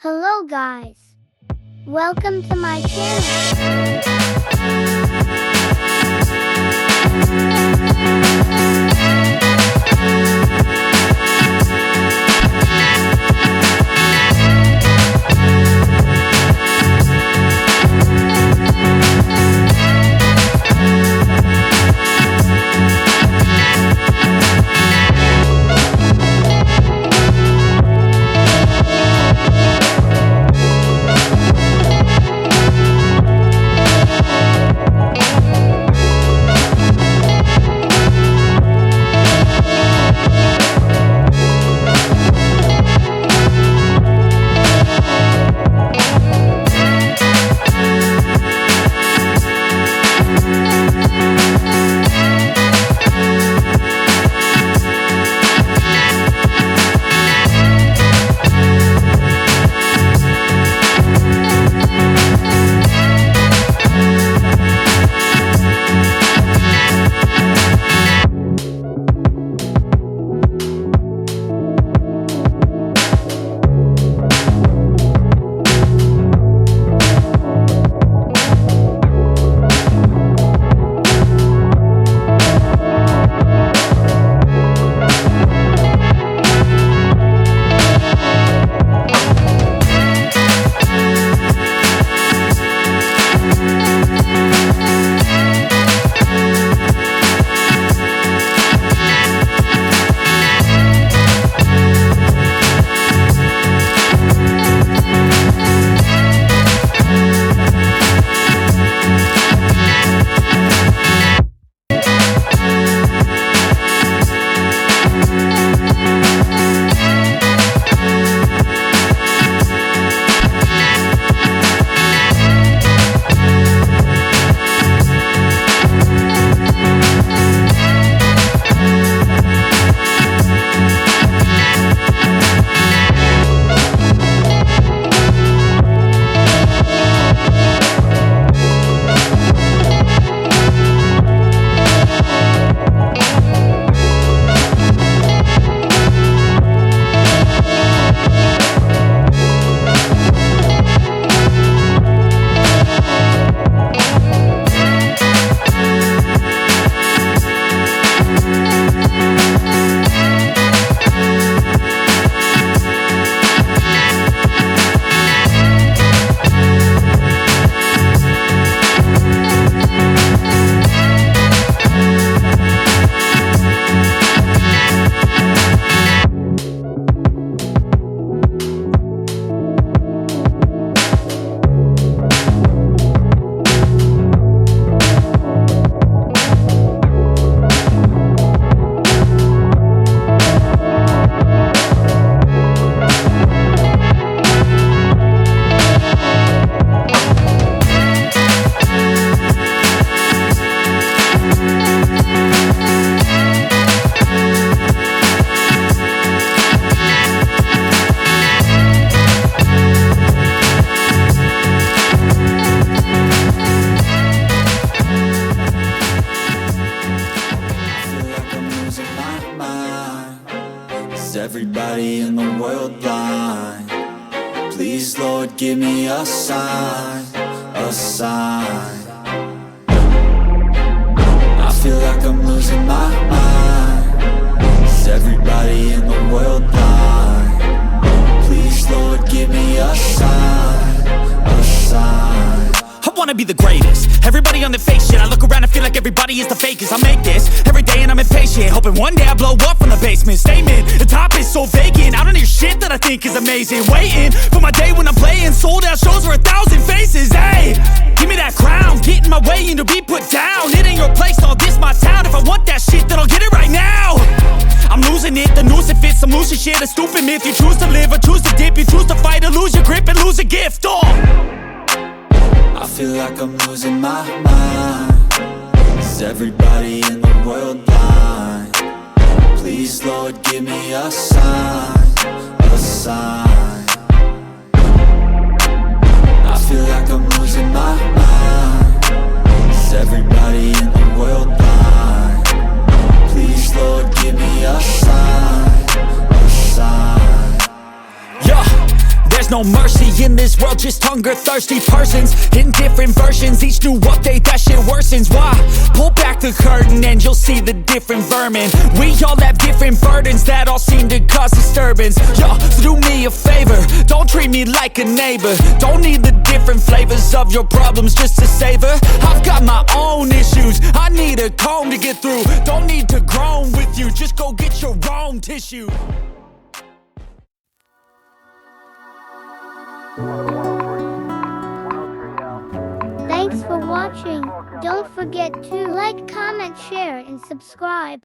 Hello guys, welcome to my channel. Is everybody in the world blind? Please, Lord, give me a sign, a sign. I feel like I'm losing my mind. Is everybody in the world blind? Please, Lord, give me a sign, a sign. I wanna be the greatest. Everybody on the fake shit. I look around and feel like everybody is the fakest. I make this every day and I'm impatient, hoping one day I blow up from the basement. Statement, the top is so vacant. I don't hear shit that I think is amazing. Waiting for my day when I'm playing sold out shows for 1,000 faces. Hey, give me that crown, get in my way and to be put down. It ain't your place, all this my town. If I want that shit, then I'll get it right now. I'm losing it, the noose it fits. I'm losing shit, a stupid myth. You choose to live or choose to dip. You choose to fight or lose your grip and lose a gift. I feel like I'm losing my mind. Is everybody in the world blind? Please, Lord, give me a sign, a sign. I feel like I'm losing my mind. Is everybody in the world blind? Please, Lord, give me a sign, a sign. Yeah, there's no mercy in this world, just hunger-thirsty persons in different versions. Each new update, that shit worsens. Why? Pull back the curtain and you'll see the different vermin. We all have different burdens that all seem to cause disturbance. Yo, so do me a favor, don't treat me like a neighbor. Don't need the different flavors of your problems just to savor. I've got my own issues, I need a comb to get through. Don't need to groan with you, just go get your own tissue. Thanks for watching. Don't forget to like, comment, share, and subscribe.